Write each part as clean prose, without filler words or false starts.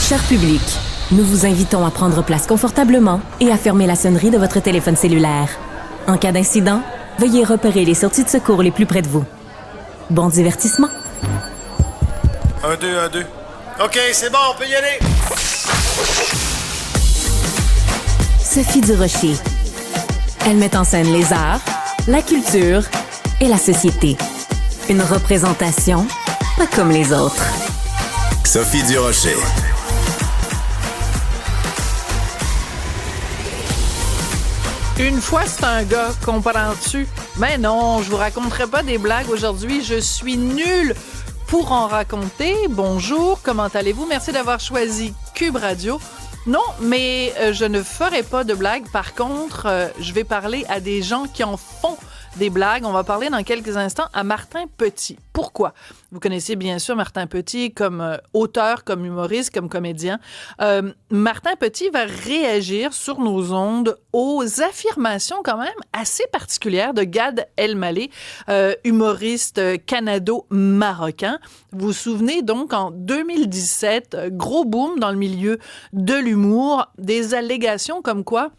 Cher public, nous vous invitons à prendre place confortablement et à fermer la sonnerie de votre téléphone cellulaire. En cas d'incident, veuillez repérer les sorties de secours les plus près de vous. Bon divertissement. 1, 2, 1, 2. OK, c'est bon, on peut y aller. Sophie Durocher. Elle met en scène les arts, la culture et la société. Une représentation pas comme les autres. Sophie Durocher. Une fois, c'est un gars, comprends-tu? Ben non, je vous raconterai pas des blagues aujourd'hui. Je suis nulle pour en raconter. Bonjour, comment allez-vous? Merci d'avoir choisi Cube Radio. Non, mais je ne ferai pas de blagues. Par contre, je vais parler à des gens qui en font des blagues. On va parler dans quelques instants à Martin Petit. Pourquoi? Vous connaissez bien sûr Martin Petit comme auteur, comme humoriste, comme comédien. Martin Petit va réagir sur nos ondes aux affirmations quand même assez particulières de Gad Elmaleh, humoriste canado-marocain. Vous vous souvenez donc en 2017, gros boom dans le milieu de l'humour, des allégations comme quoi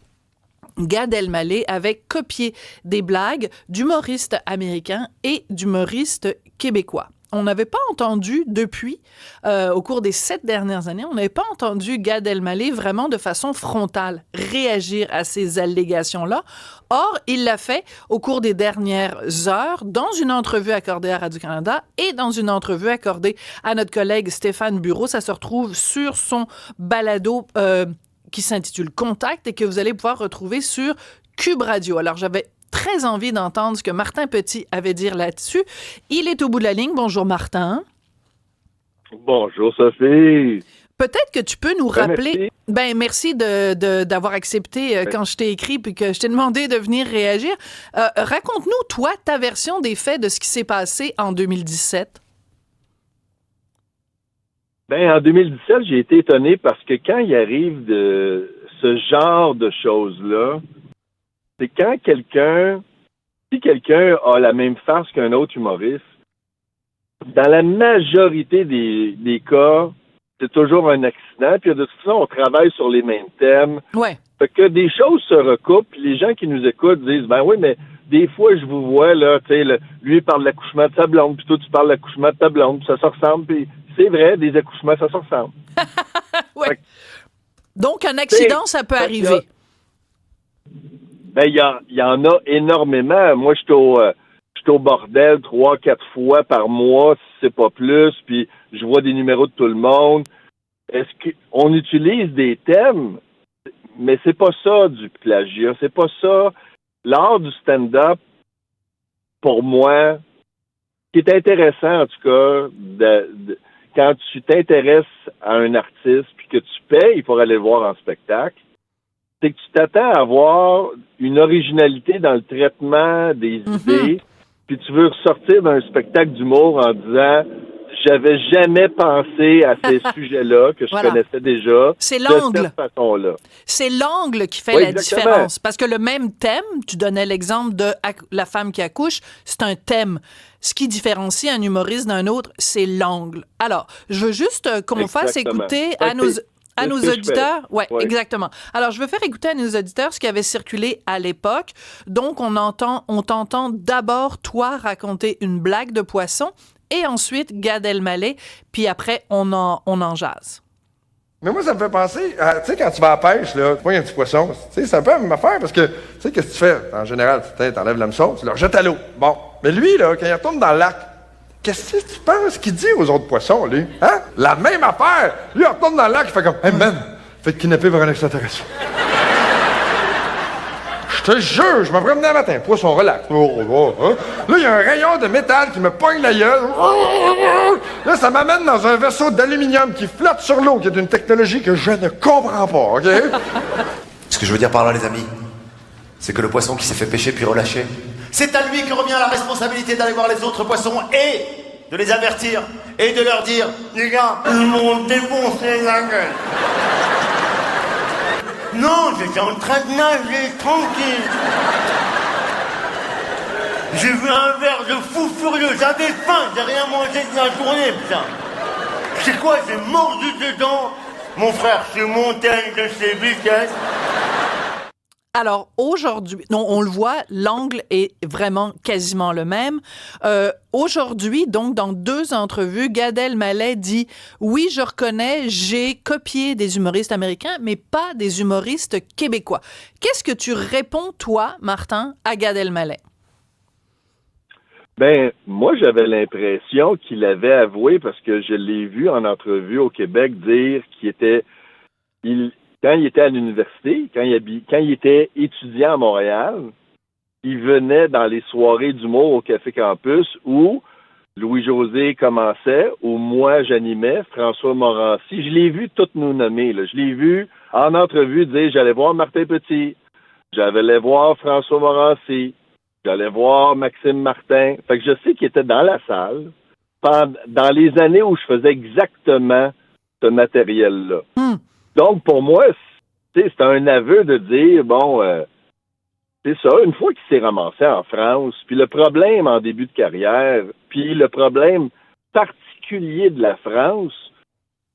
Gad Elmaleh avait copié des blagues d'humoristes américains et d'humoristes québécois. On n'avait pas entendu depuis, au cours des 7 dernières années, on n'avait pas entendu Gad Elmaleh vraiment de façon frontale réagir à ces allégations-là. Or, il l'a fait au cours des dernières heures dans une entrevue accordée à Radio-Canada et dans une entrevue accordée à notre collègue Stéphane Bureau. Ça se retrouve sur son balado qui s'intitule Contact et que vous allez pouvoir retrouver sur Cube Radio. Alors, j'avais très envie d'entendre ce que Martin Petit avait à dire là-dessus. Il est au bout de la ligne. Bonjour, Martin. Bonjour, Sophie. Peut-être que tu peux nous rappeler... Merci d'avoir accepté quand je t'ai écrit puis que je t'ai demandé de venir réagir. Raconte-nous, toi, ta version des faits de ce qui s'est passé en 2017. En 2017, j'ai été étonné parce que quand il arrive de ce genre de choses-là, c'est quand si quelqu'un a la même farce qu'un autre humoriste, dans la majorité des cas, c'est toujours un accident. Puis de toute façon, on travaille sur les mêmes thèmes. Ouais. Fait que des choses se recoupent. Puis les gens qui nous écoutent disent, ben oui, mais des fois, je vous vois, là, tu sais, lui, il parle de l'accouchement de sa blonde, puis toi, tu parles de l'accouchement de ta blonde, puis ça se ressemble, puis c'est vrai, des accouchements, ça se ressemble. Ouais. Donc, un accident, ça peut arriver. Il y en a énormément. Moi, je suis au bordel 3-4 fois par mois, si c'est pas plus, puis je vois des numéros de tout le monde. Est-ce qu'on utilise des thèmes, mais c'est pas ça du plagiat, c'est pas ça. L'art du stand-up, pour moi, ce qui est intéressant, en tout cas, quand tu t'intéresses à un artiste puis que tu payes pour aller le voir en spectacle, c'est que tu t'attends à avoir une originalité dans le traitement des idées, puis tu veux ressortir d'un spectacle d'humour en disant « J'avais jamais pensé à ces sujets-là que je connaissais déjà c'est l'angle. de cette façon-là. » C'est l'angle qui fait la exactement. différence. Parce que le même thème, tu donnais l'exemple de la femme qui accouche, c'est un thème. Ce qui différencie un humoriste d'un autre, c'est l'angle. Alors, je veux juste qu'on fasse écouter à nos auditeurs. Oui, exactement. Alors, je veux faire écouter à nos auditeurs ce qui avait circulé à l'époque. Donc, on t'entend d'abord, toi, raconter une blague de poisson et ensuite Gad Elmaleh, puis après, on en jase. Mais moi, ça me fait penser, tu sais, quand tu vas à la pêche, là, tu vois, il y a un petit poisson, tu sais, c'est un peu la même affaire, parce que, tu sais, qu'est-ce que tu fais? En général, tu enlèves l'hameçon, tu le rejettes à l'eau. Bon. Mais lui, là, quand il retourne dans le lac, qu'est-ce que tu penses qu'il dit aux autres poissons, lui? Hein? La même affaire! Lui, il retourne dans le lac, il fait comme, hey, man, faites kidnapper par un extraterrestre. Je te jure, je me promenais un matin, poisson relax. Hein? Là, il y a un rayon de métal qui me pogne la gueule. Là, ça m'amène dans un vaisseau d'aluminium qui flotte sur l'eau, qui est une technologie que je ne comprends pas, OK? Ce que je veux dire par là, les amis, c'est que le poisson qui s'est fait pêcher puis relâché, c'est à lui que revient la responsabilité d'aller voir les autres poissons et de les avertir et de leur dire « Les gars, ils m'ont défoncé la gueule !» Non, j'étais en train de nager, tranquille. J'ai vu un verre de fou furieux, j'avais faim, j'ai rien mangé de la journée, putain. C'est quoi, j'ai mordu dedans, Mon frère, c'est montagne de ses vitesses. Alors, aujourd'hui, non, on le voit, l'angle est vraiment quasiment le même. Aujourd'hui, donc, dans 2 entrevues, Gad Elmaleh dit « Oui, je reconnais, j'ai copié des humoristes américains, mais pas des humoristes québécois. » Qu'est-ce que tu réponds, toi, Martin, à Gad Elmaleh? Ben, moi, j'avais l'impression qu'il avait avoué, parce que je l'ai vu en entrevue au Québec dire qu'il était... Quand il était à l'université, quand il était étudiant à Montréal, il venait dans les soirées d'humour au Café Campus où Louis-José commençait, où moi j'animais, François Morancy. Je l'ai vu toutes nous nommer. Là. Je l'ai vu en entrevue dire j'allais voir Martin Petit, j'allais voir François Morancy, j'allais voir Maxime Martin. Fait que je sais qu'il était dans la salle dans les années où je faisais exactement ce matériel-là. Donc, pour moi, c'est un aveu de dire, bon, c'est ça, une fois qu'il s'est ramassé en France, puis le problème en début de carrière, puis le problème particulier de la France,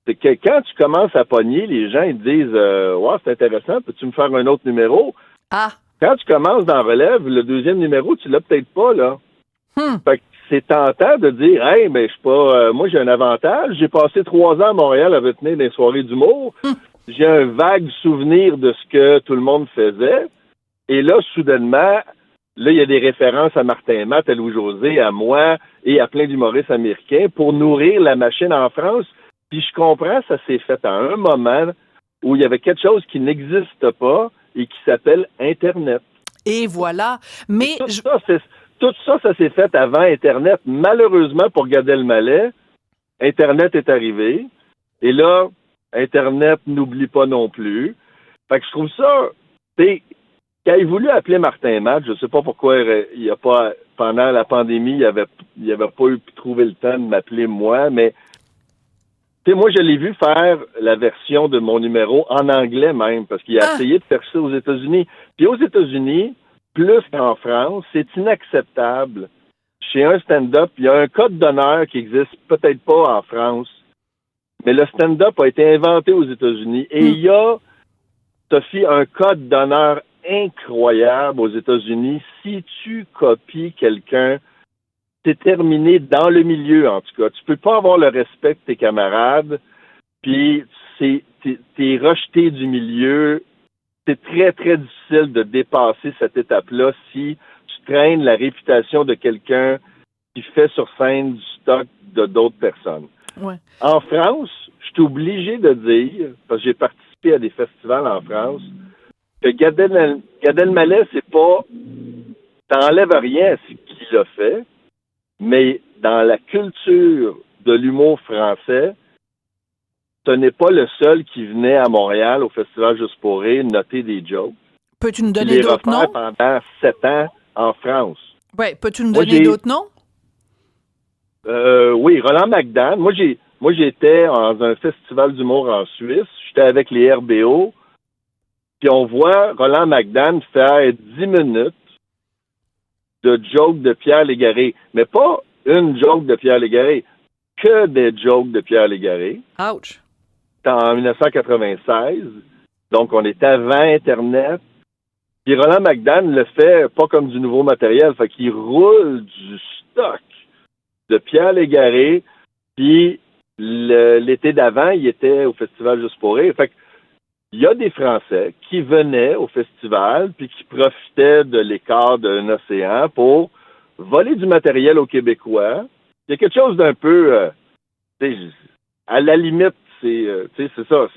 c'est que quand tu commences à pogner, les gens ils te disent ouais, c'est intéressant, peux-tu me faire un autre numéro? Ah! Quand tu commences dans Relève, le 2e numéro, tu l'as peut-être pas, là. Fait que c'est tentant de dire hey, mais je suis pas moi j'ai un avantage, j'ai passé 3 ans à Montréal à retenir des soirées d'humour. J'ai un vague souvenir de ce que tout le monde faisait. Et là, soudainement, là, il y a des références à Martin Matt, à Louis-José, à moi et à plein d'humoristes américains pour nourrir la machine en France. Puis je comprends, ça s'est fait à un moment où il y avait quelque chose qui n'existe pas et qui s'appelle Internet. Et voilà. Mais Tout ça s'est fait avant Internet. Malheureusement, pour Gad Elmaleh, Internet est arrivé. Et là, Internet n'oublie pas non plus. Fait que je trouve ça, quand il voulu appeler Martin Matt, je sais pas pourquoi il a pas, pendant la pandémie, il avait pas eu trouvé le temps de m'appeler moi, mais moi, je l'ai vu faire la version de mon numéro en anglais même, parce qu'il a essayé de faire ça aux États-Unis. Puis aux États-Unis, plus qu'en France, c'est inacceptable. Chez un stand-up, il y a un code d'honneur qui existe peut-être pas en France. Mais le stand-up a été inventé aux États-Unis et il y a, Sophie, un code d'honneur incroyable aux États-Unis. Si tu copies quelqu'un, c'est terminé dans le milieu, en tout cas. Tu peux pas avoir le respect de tes camarades, puis t'es rejeté du milieu. C'est très, très difficile de dépasser cette étape-là si tu traînes la réputation de quelqu'un qui fait sur scène du stock de d'autres personnes. Ouais. En France, je suis obligé de dire, parce que j'ai participé à des festivals en France, que Gad Elmaleh, c'est pas... T'enlèves rien à ce qu'il a fait, mais dans la culture de l'humour français, ce n'est pas le seul qui venait à Montréal au Festival Juste pour rire noter des jokes. Peux-tu nous donner d'autres noms? Pendant 7 ans en France. Oui, peux-tu nous donner d'autres noms? Oui, Roland McDan. Moi, j'étais dans un festival d'humour en Suisse. J'étais avec les RBO. Puis on voit Roland McDan faire 10 minutes de jokes de Pierre Légaré. Mais pas une joke de Pierre Légaré, que des jokes de Pierre Légaré. Ouch! C'était en 1996. Donc, on était avant Internet. Puis Roland McDan le fait pas comme du nouveau matériel. Fait qu'il roule du stock de Pierre Légaré. Puis l'été d'avant, il était au Festival Juste pour rire. Fait que il y a des Français qui venaient au festival puis qui profitaient de l'écart d'un océan pour voler du matériel aux Québécois. Il y a quelque chose d'un peu... à la limite, c'est ça.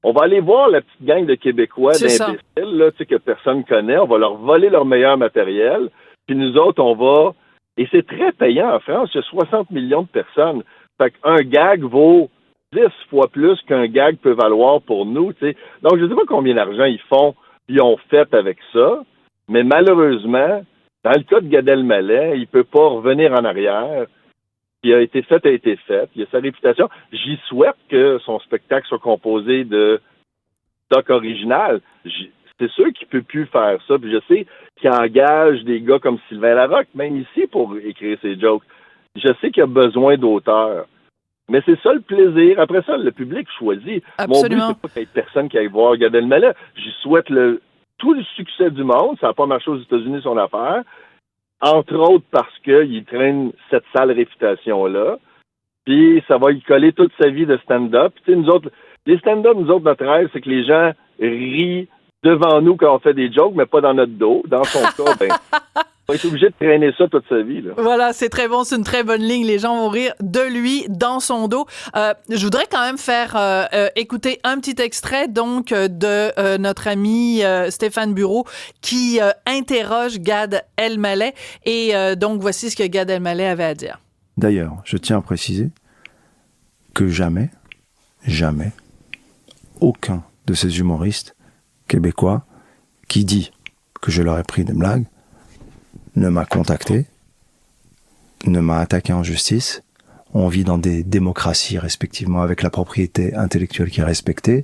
On va aller voir la petite gang de Québécois d'imbéciles là, que personne connaît. On va leur voler leur meilleur matériel. Puis nous autres, on va... Et c'est très payant en France. Il y a 60 millions de personnes. Fait qu'un gag vaut 10 fois plus qu'un gag peut valoir pour nous. T'sais. Donc, je ne sais pas combien d'argent ils ont fait avec ça. Mais malheureusement, dans le cas de Gad Elmaleh, il ne peut pas revenir en arrière. Ce qui a été fait a été fait. Il a sa réputation. J'y souhaite que son spectacle soit composé de stock original. C'est sûr qu'il ne peut plus faire ça. Puis je sais qu'il engage des gars comme Sylvain Larocque, même ici, pour écrire ses jokes. Je sais qu'il a besoin d'auteurs. Mais c'est ça le plaisir. Après ça, le public choisit. Absolument. Mon but, c'est pas qu'il y ait personne qui aille voir Gad Elmaleh. J'y souhaite tout le succès du monde. Ça n'a pas marché aux États-Unis, son affaire. Entre autres parce qu'il traîne cette sale réputation-là. Puis ça va y coller toute sa vie de stand-up. Tu sais, nous autres, les stand-up, notre rêve, c'est que les gens rient devant nous quand on fait des jokes, mais pas dans notre dos. Dans son cas, on va être obligé de traîner ça toute sa vie. Là. Voilà, c'est très bon, c'est une très bonne ligne. Les gens vont rire de lui dans son dos. Je voudrais quand même faire écouter un petit extrait donc de notre ami Stéphane Bureau qui interroge Gad Elmaleh. Et donc, voici ce que Gad Elmaleh avait à dire. D'ailleurs, je tiens à préciser que jamais, aucun de ces humoristes québécois qui dit que je leur ai pris des blagues ne m'a contacté, ne m'a attaqué en justice. On vit dans des démocraties, respectivement, avec la propriété intellectuelle qui est respectée.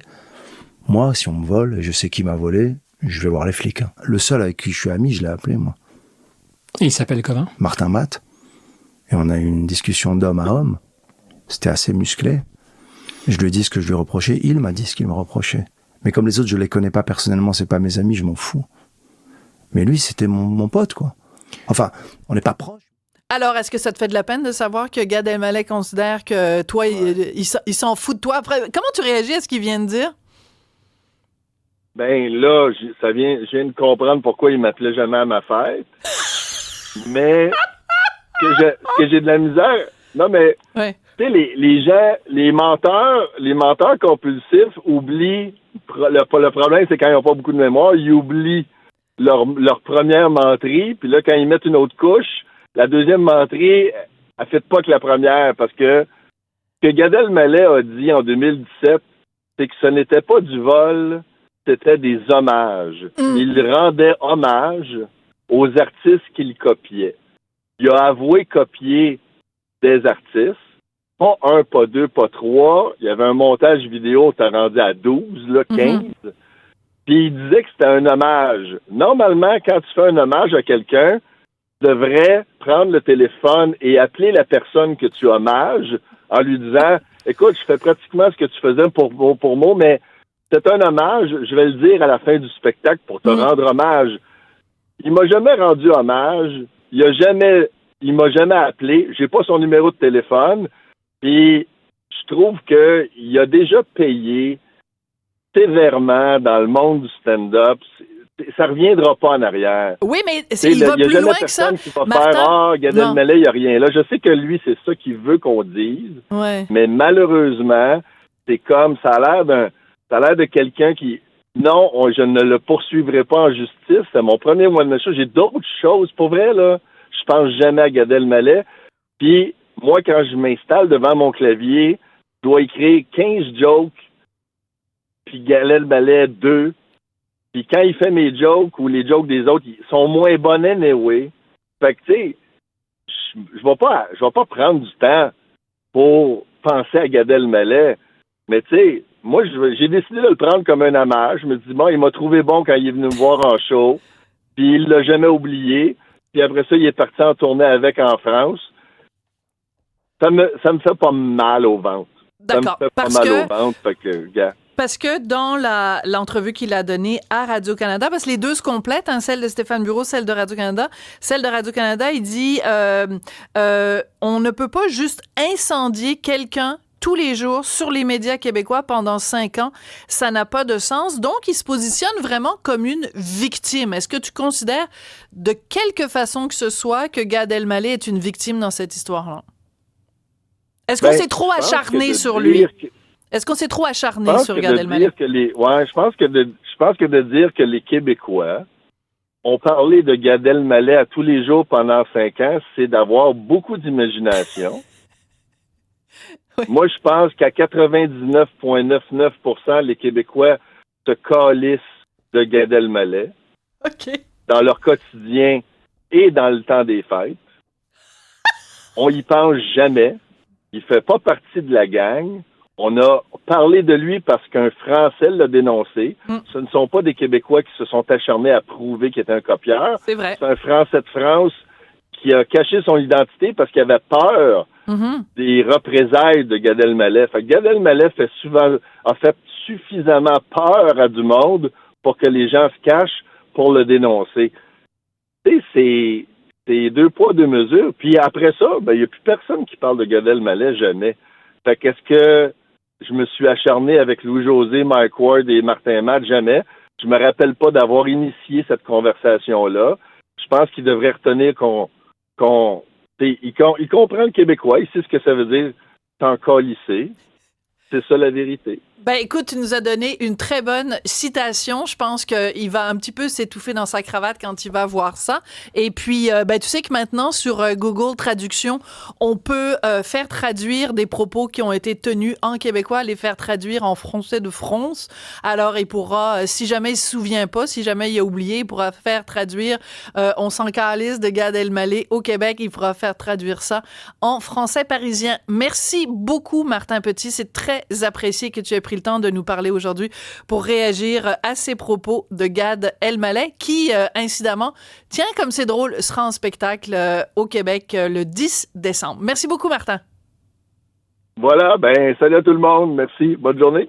Moi, si on me vole, et je sais qui m'a volé, je vais voir les flics. Hein. Le seul avec qui je suis ami, je l'ai appelé, moi. Et il s'appelle comment? Martin Matt. Et on a eu une discussion d'homme à homme. C'était assez musclé. Je lui ai dit ce que je lui reprochais. Il m'a dit ce qu'il me reprochait. Mais comme les autres, je les connais pas personnellement, c'est pas mes amis, je m'en fous. Mais lui, c'était mon pote, quoi. Enfin, on n'est pas proches. Alors, est-ce que ça te fait de la peine de savoir que Gad Elmaleh considère que toi, il s'en fout de toi? Après, comment tu réagis à ce qu'il vient de dire? Ben là, je viens de comprendre pourquoi il m'appelait jamais à ma fête. Mais ce que j'ai de la misère... Non, mais... Ouais. Tu sais, les gens, les menteurs compulsifs oublient... Le problème, c'est quand ils n'ont pas beaucoup de mémoire, ils oublient leur première menterie, puis là, quand ils mettent une autre couche, la deuxième menterie, elle fait pas que la première, parce que ce que Gad Elmaleh a dit en 2017, c'est que ce n'était pas du vol, c'était des hommages. Il rendait hommage aux artistes qu'il copiait. Il a avoué copier des artistes, pas un, pas deux, pas trois. Il y avait un montage vidéo, t'as rendu à 12, là, 15. Puis il disait que c'était un hommage. Normalement, quand tu fais un hommage à quelqu'un, tu devrais prendre le téléphone et appeler la personne que tu hommages en lui disant « Écoute, je fais pratiquement ce que tu faisais pour mot, mais c'est un hommage, je vais le dire à la fin du spectacle pour te rendre hommage. » Il m'a jamais rendu hommage. Il m'a jamais appelé. J'ai pas son numéro de téléphone. Puis je trouve qu'il a déjà payé sévèrement dans le monde du stand-up. Ça reviendra pas en arrière. Oui, mais il va plus loin que ça. Qui va faire, Gad Elmaleh, il n'y a rien là. Je sais que lui, c'est ça qu'il veut qu'on dise. Ouais. Mais malheureusement, c'est comme, ça a l'air de quelqu'un qui, non, je ne le poursuivrai pas en justice. C'est mon premier mois de méchant. J'ai d'autres choses. Pour vrai, là, je pense jamais à Gad Elmaleh. Puis, moi, quand je m'installe devant mon clavier, je dois écrire 15 jokes, puis Gad Elmaleh 2. Puis quand il fait mes jokes ou les jokes des autres, ils sont moins bons anyway. Fait que, tu sais, je vais pas prendre du temps pour penser à Gad Elmaleh. Mais, tu sais, moi, j'ai décidé de le prendre comme un hommage. Je me dis, bon, il m'a trouvé bon quand il est venu me voir en show. Puis il l'a jamais oublié. Puis après ça, il est parti en tournée avec en France. Ça me fait pas mal au ventre. D'accord. Ça me fait pas mal au ventre. Fait que, gars. Parce que dans l'entrevue qu'il a donnée à Radio-Canada, parce que les deux se complètent, hein, celle de Stéphane Bureau, celle de Radio-Canada. Celle de Radio-Canada, il dit on ne peut pas juste incendier quelqu'un tous les jours sur les médias québécois pendant 5 ans. Ça n'a pas de sens. Donc, il se positionne vraiment comme une victime. Est-ce que tu considères de quelque façon que ce soit que Gad Elmaleh est une victime dans cette histoire-là? Est-ce qu'on s'est trop acharné sur lui? Est-ce qu'on s'est trop acharné sur Gad Elmaleh? Je pense que de dire que les Québécois ont parlé de Gad Elmaleh à tous les jours pendant 5 ans, c'est d'avoir beaucoup d'imagination. Oui. Moi, je pense qu'à 99,99%, les Québécois se calissent de Gad Elmaleh dans leur quotidien et dans le temps des fêtes. On y pense jamais. Il fait pas partie de la gang. On a parlé de lui parce qu'un Français l'a dénoncé. Ce ne sont pas des Québécois qui se sont acharnés à prouver qu'il était un copieur. C'est vrai. C'est un Français de France qui a caché son identité parce qu'il avait peur des représailles de Gad Elmaleh. Fait que Gad Elmaleh a fait suffisamment peur à du monde pour que les gens se cachent pour le dénoncer. Tu sais, c'est 2 poids, 2 mesures. Puis après ça, il n'y a plus personne qui parle de Gad Elmaleh, jamais. Fait qu'est-ce que je me suis acharné avec Louis-José, Mike Ward et Martin Matt? Jamais. Je me rappelle pas d'avoir initié cette conversation-là. Je pense qu'il devrait retenir il comprend le québécois, il sait ce que ça veut dire t'en calisser. C'est ça la vérité. Ben écoute, tu nous as donné une très bonne citation. Je pense qu'il va un petit peu s'étouffer dans sa cravate quand il va voir ça. Et puis, tu sais que maintenant, sur Google Traduction, on peut faire traduire des propos qui ont été tenus en québécois, les faire traduire en français de France. Alors, il pourra, si jamais il se souvient pas, si jamais il a oublié, il pourra faire traduire On s'en calisse de Gad Elmaleh au Québec. Il pourra faire traduire ça en français parisien. Merci beaucoup, Martin Petit. C'est très apprécié que tu aies pris le temps de nous parler aujourd'hui pour réagir à ces propos de Gad Elmaleh qui, incidemment, tiens, comme c'est drôle, sera en spectacle au Québec le 10 décembre. Merci beaucoup, Martin. Voilà, salut à tout le monde. Merci. Bonne journée.